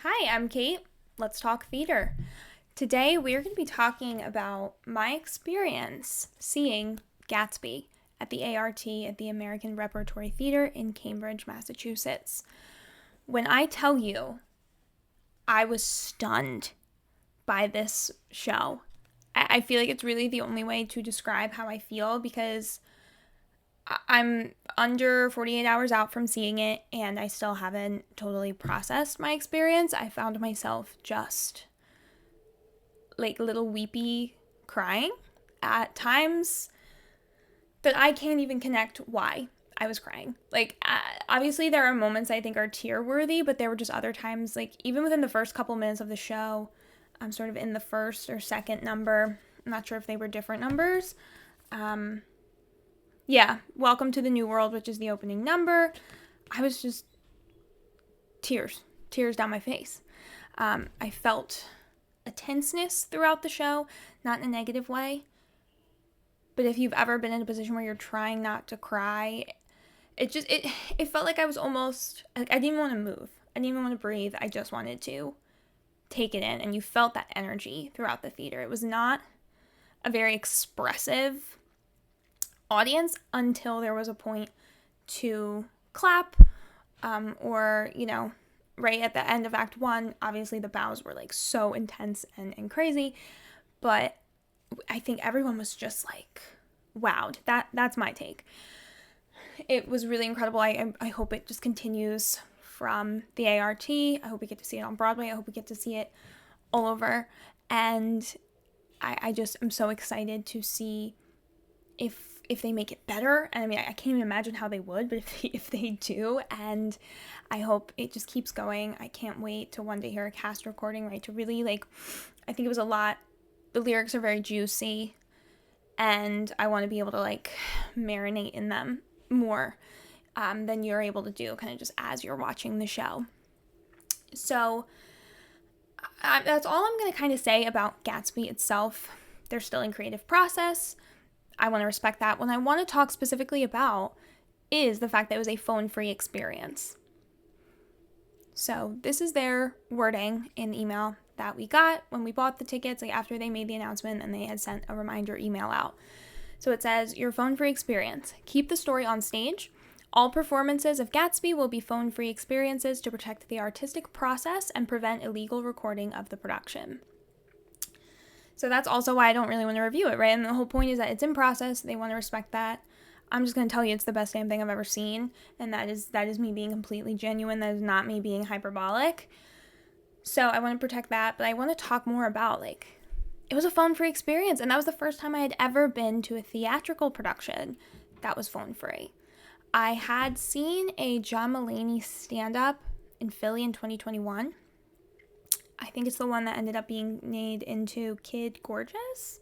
Hi, I'm Kate. Let's talk theater. Today we're going to be talking about my experience seeing Gatsby at the ART at the American Repertory Theater in Cambridge, Massachusetts. When I tell you I was stunned by this show, I feel like it's really the only way to describe how I feel because I'm under 48 hours out from seeing it and I still haven't totally processed my experience. I found myself just like little weepy crying at times that I can't even connect why I was crying. Obviously there are moments I think are tear worthy, but there were just other times, like even within the first couple minutes of the show, I'm sort of in the first or second number. I'm not sure if they were different numbers. Yeah, Welcome to the New World, which is the opening number. I was just tears down my face. I felt a tenseness throughout the show, not in a negative way. But if you've ever been in a position where you're trying not to cry, it felt like I was almost, I didn't even want to move. I didn't even want to breathe. I just wanted to take it in. And you felt that energy throughout the theater. It was not a very expressive audience until there was a point to clap or, right at the end of Act 1, obviously the bows were like so intense and crazy, but I think everyone was just like wowed. That's my take. It was really incredible. I hope it just continues from the ART. I hope we get to see it on Broadway. I hope we get to see it all over. And I just am so excited to see if they make it better. And I mean, I can't even imagine how they would, but if they do, and I hope it just keeps going. I can't wait to one day hear a cast recording, right? To really I think it was a lot. The lyrics are very juicy, and I want to be able to marinate in them more than you're able to do kind of just as you're watching the show. So that's all I'm going to kind of say about Gatsby itself. They're still in creative process. I want to respect that. What I want to talk specifically about is the fact that it was a phone-free experience. So this is their wording in the email that we got when we bought the tickets, after they made the announcement and they had sent a reminder email out. So it says, your phone-free experience. Keep the story on stage. All performances of Gatsby will be phone-free experiences to protect the artistic process and prevent illegal recording of the production. So that's also why I don't really want to review it, right? And the whole point is that it's in process. They want to respect that. I'm just going to tell you it's the best damn thing I've ever seen. And that is me being completely genuine. That is not me being hyperbolic. So I want to protect that. But I want to talk more about, it was a phone-free experience. And that was the first time I had ever been to a theatrical production that was phone-free. I had seen a John Mulaney stand-up in Philly in 2021. I think it's the one that ended up being made into Kid Gorgeous,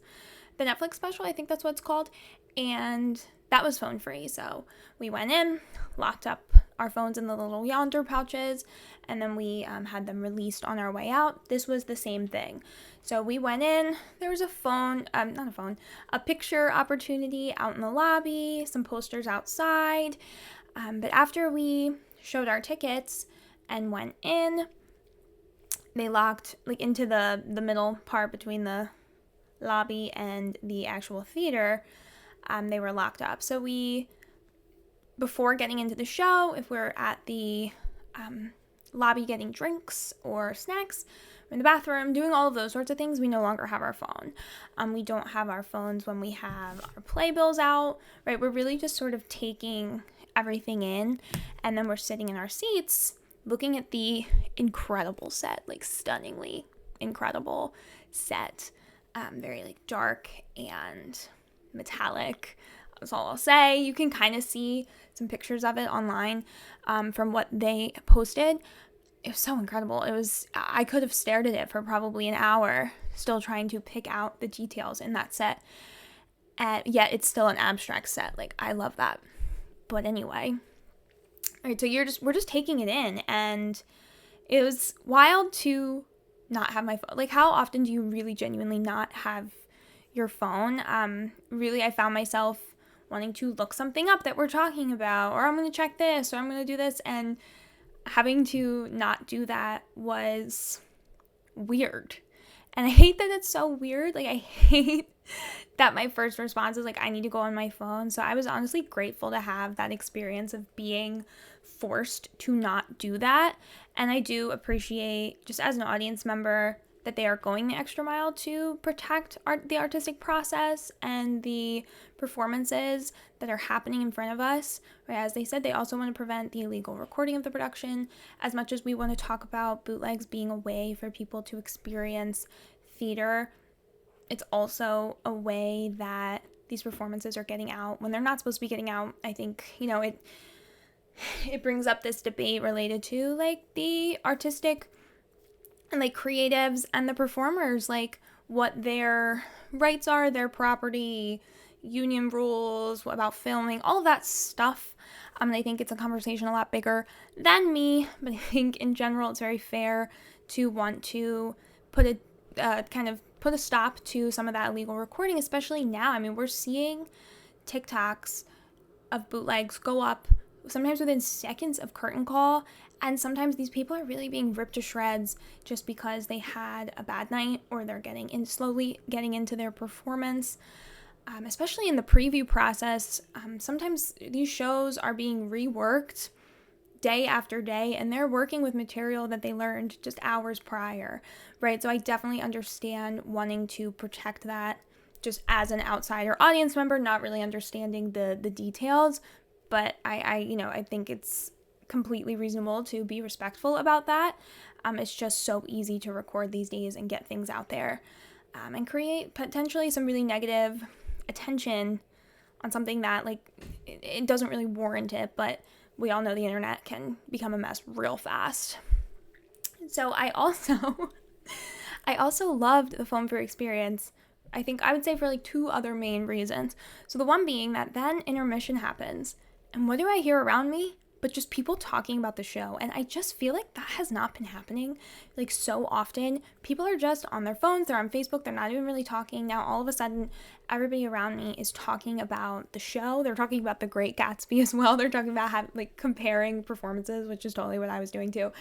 the Netflix special. I think that's what it's called. And that was phone free. So we went in, locked up our phones in the little yonder pouches, and then we had them released on our way out. This was the same thing. So we went in, there was a picture opportunity out in the lobby, some posters outside. But after we showed our tickets and went in, they locked into the middle part between the lobby and the actual theater. They were locked up. So before getting into the show, if we're at the lobby getting drinks or snacks, we're in the bathroom, doing all of those sorts of things, we no longer have our phone. We don't have our phones when we have our playbills out, right? We're really just sort of taking everything in, and then we're sitting in our seats looking at the incredible set, stunningly incredible set. Very dark and metallic. That's all I'll say. You can kind of see some pictures of it online from what they posted. It was so incredible. I could have stared at it for probably an hour, still trying to pick out the details in that set. And yet it's still an abstract set. I love that. But anyway. All right, so we're just taking it in, and it was wild to not have my phone. How often do you really genuinely not have your phone? Really, I found myself wanting to look something up that we're talking about, or I'm going to check this, or I'm going to do this, and having to not do that was weird. And I hate that it's so weird. Like, I hate that my first response is like, I need to go on my phone. So I was honestly grateful to have that experience of being forced to not do that. And I do appreciate, just as an audience member, that they are going the extra mile to protect the artistic process and the performances that are happening in front of us. Right? As they said, they also want to prevent the illegal recording of the production. As much as we want to talk about bootlegs being a way for people to experience theater, it's also a way that these performances are getting out when they're not supposed to be getting out. I think, it brings up this debate related to like the artistic and like creatives and the performers, like what their rights are, their property, union rules, what about filming, all of that stuff. And I think it's a conversation a lot bigger than me, but I think in general it's very fair to want to put a stop to some of that illegal recording, especially now. I mean, we're seeing TikToks of bootlegs go up sometimes within seconds of curtain call, and sometimes these people are really being ripped to shreds just because they had a bad night or they're slowly getting into their performance. Especially in the preview process, sometimes these shows are being reworked day after day, and they're working with material that they learned just hours prior, right? So I definitely understand wanting to protect that just as an outsider audience member, not really understanding the details, but I think it's completely reasonable to be respectful about that. It's just so easy to record these days and get things out there and create potentially some really negative attention on something that like it doesn't really warrant it, but we all know the internet can become a mess real fast. So I also loved the phone free experience. I think I would say for like two other main reasons. So the one being that then intermission happens, and what do I hear around me but just people talking about the show? And I just feel like that has not been happening like so often. People are just on their phones, they're on Facebook, they're not even really talking. Now all of a sudden everybody around me is talking about the show. They're talking about The Great Gatsby as well. They're talking about comparing performances, which is totally what I was doing too,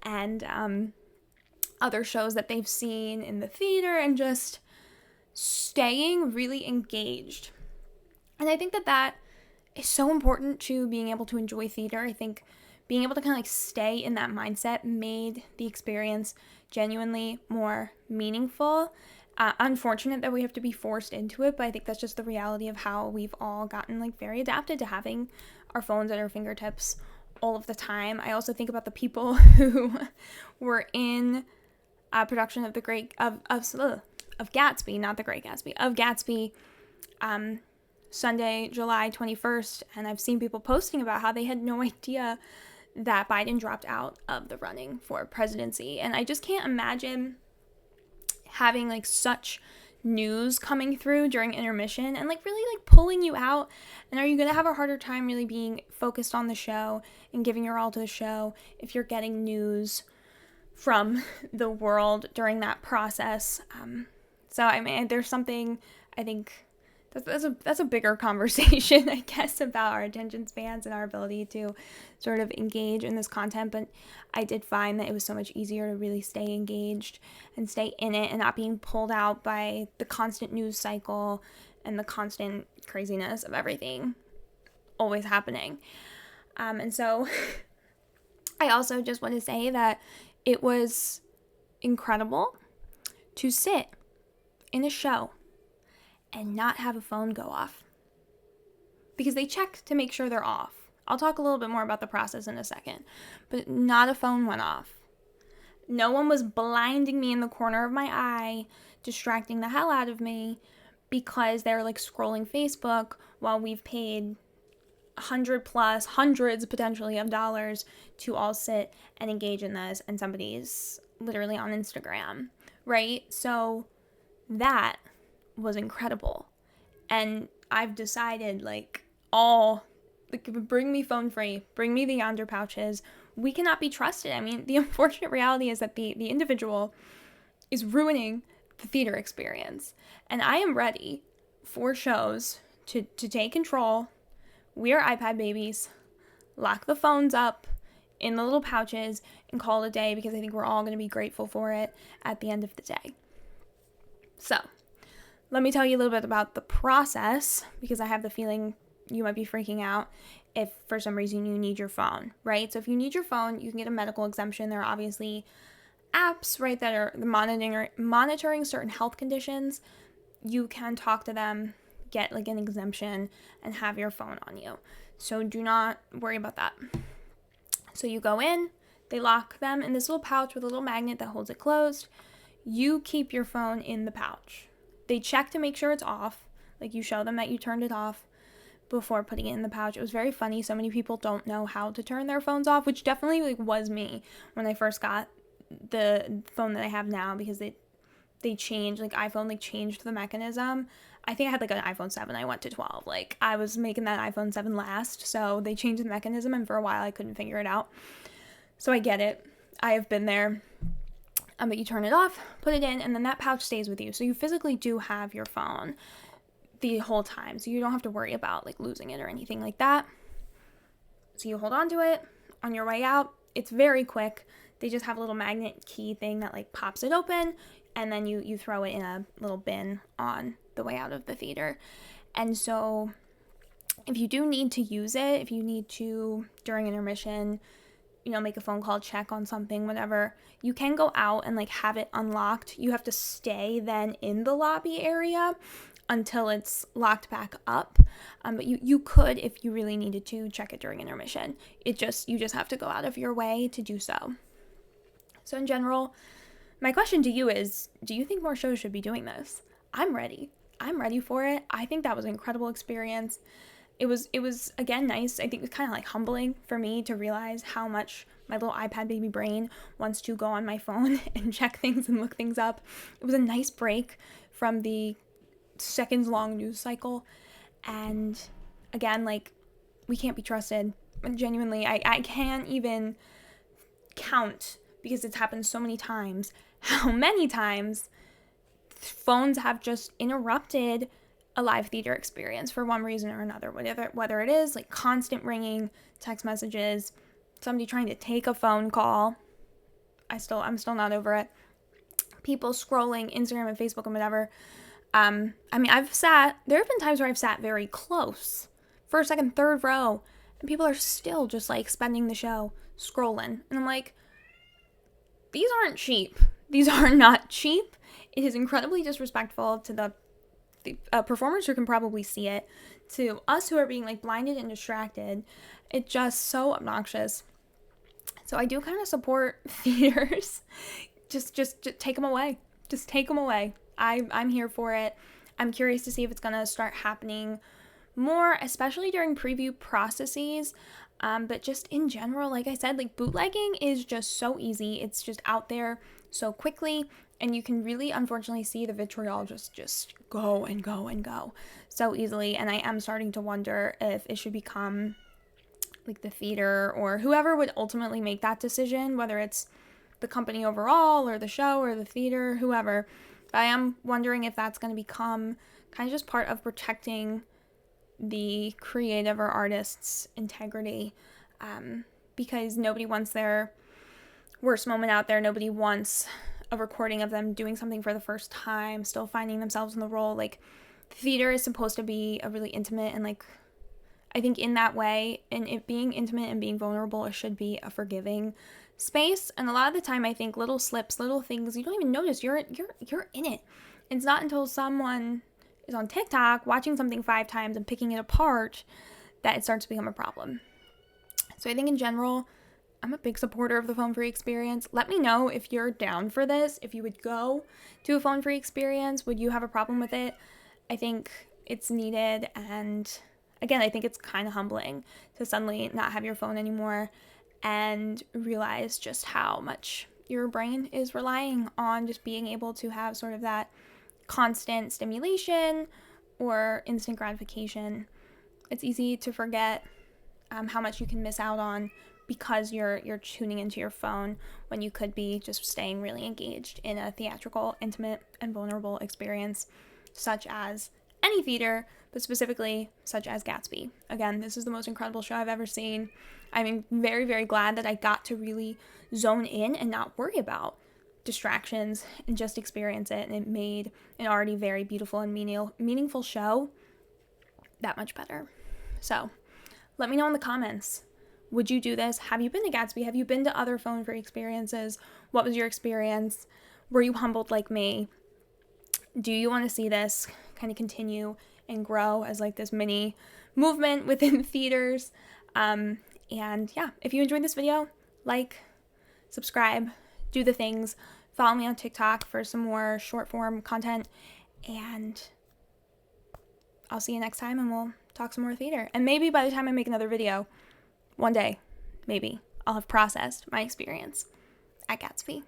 and other shows that they've seen in the theater, and just staying really engaged. And I think that is so important to being able to enjoy theater. I think being able to kind of like stay in that mindset made the experience genuinely more meaningful. Unfortunate that we have to be forced into it, but I think that's just the reality of how we've all gotten like very adapted to having our phones at our fingertips all of the time. I also think about the people who were in a production of Gatsby, not The Great Gatsby, of Gatsby, Sunday, July 21st, and I've seen people posting about how they had no idea that Biden dropped out of the running for presidency. And I just can't imagine having like such news coming through during intermission and like really like pulling you out. And are you going to have a harder time really being focused on the show and giving your all to the show if you're getting news from the world during that process? So I mean, there's something, I think that's a bigger conversation, I guess, about our attention spans and our ability to sort of engage in this content. But I did find that it was so much easier to really stay engaged and stay in it and not being pulled out by the constant news cycle and the constant craziness of everything always happening. And so I also just want to say that it was incredible to sit in a show and not have a phone go off, because they check to make sure they're off. I'll talk a little bit more about the process in a second, but not a phone went off. No one was blinding me in the corner of my eye, distracting the hell out of me because they're like scrolling Facebook while we've paid hundreds potentially of dollars to all sit and engage in this, and somebody's literally on Instagram, right? So that was incredible. And I've decided bring me phone free, bring me the yonder pouches. We cannot be trusted. I mean, the unfortunate reality is that the individual is ruining the theater experience. And I am ready for shows to take control. We are iPad babies. Lock the phones up. in the little pouches and call it a day, because I think we're all going to be grateful for it at the end of the day. So, let me tell you a little bit about the process, because I have the feeling you might be freaking out if for some reason you need your phone, right? So if you need your phone, you can get a medical exemption. There are obviously apps, right, that are monitoring certain health conditions. You can talk to them, get like an exemption, and have your phone on you. So do not worry about that. So you go in, they lock them in this little pouch with a little magnet that holds it closed. You keep your phone in the pouch. They check to make sure it's off. Like, you show them that you turned it off before putting it in the pouch. It was very funny. So many people don't know how to turn their phones off, which definitely like was me when I first got the phone that I have now, because they changed, like iPhone like changed the mechanism. I think I had like an iPhone 7. I went to 12. Like, I was making that iPhone 7 last. So they changed the mechanism, and for a while I couldn't figure it out. So I get it. I have been there. But you turn it off, put it in, and then that pouch stays with you. So you physically do have your phone the whole time. So you don't have to worry about like losing it or anything like that. So you hold on to it on your way out. It's very quick. They just have a little magnet key thing that like pops it open, and then you throw it in a little bin on the way out of the theater. And so if you do need to use it, if you need to, during intermission, make a phone call, check on something, whatever, you can go out and like have it unlocked. You have to stay then in the lobby area until it's locked back up. But you could, if you really needed to, check it during intermission. You just have to go out of your way to do so. So in general, my question to you is, do you think more shows should be doing this? I'm ready. I'm ready for it. I think that was an incredible experience. It was again nice. I think it was kind of like humbling for me to realize how much my little iPad baby brain wants to go on my phone and check things and look things up. It was a nice break from the seconds long news cycle. And again, like, we can't be trusted. Genuinely, I can't even count, because it's happened so many times, how many times phones have just interrupted a live theater experience for one reason or another, whether it is like constant ringing, text messages, somebody trying to take a phone call. I'm still not over it. People scrolling Instagram and Facebook and whatever. There have been times where I've sat very close, first, second, third row, and people are still just like spending the show scrolling. And I'm like, these aren't cheap. These are not cheap. It is incredibly disrespectful to the performers who can probably see it, to us who are being like blinded and distracted. It's just so obnoxious. So I do kind of support theaters. Just take them away. Just take them away. I'm here for it. I'm curious to see if it's gonna start happening more, especially during preview processes. But just in general, like I said, like, bootlegging is just so easy. It's just out there so quickly, and you can really, unfortunately, see the vitriol just go and go and go so easily. And I am starting to wonder if it should become like the theater, or whoever would ultimately make that decision, whether it's the company overall or the show or the theater, whoever. But I am wondering if that's going to become kind of just part of protecting the creative or artist's integrity, because nobody wants their worst moment out there. Nobody wants a recording of them doing something for the first time, still finding themselves in the role. Like, theater is supposed to be a really intimate, and like, I think in that way, and it being intimate and being vulnerable, it should be a forgiving space. And a lot of the time, I think little slips, little things, you don't even notice you're in it. It's not until someone is on TikTok watching something 5 times and picking it apart that it starts to become a problem. So I think in general, I'm a big supporter of the phone-free experience. Let me know if you're down for this, if you would go to a phone-free experience. Would you have a problem with it? I think it's needed, and again, I think it's kind of humbling to suddenly not have your phone anymore and realize just how much your brain is relying on just being able to have sort of that constant stimulation or instant gratification. It's easy to forget how much you can miss out on because you're tuning into your phone when you could be just staying really engaged in a theatrical, intimate, and vulnerable experience, such as any theater, but specifically such as Gatsby. Again, this is the most incredible show I've ever seen. I'm very, very glad that I got to really zone in and not worry about distractions and just experience it, and it made an already very beautiful and meaningful show that much better. So let me know in the comments, would you do this? Have you been to Gatsby? Have you been to other phone free experiences? What was your experience? Were you humbled like me? Do you want to see this kind of continue and grow as like this mini movement within theaters? And yeah, if you enjoyed this video, like, subscribe, do the things, follow me on TikTok for some more short form content, and I'll see you next time, and we'll talk some more theater. And maybe by the time I make another video, one day, maybe, I'll have processed my experience at Gatsby.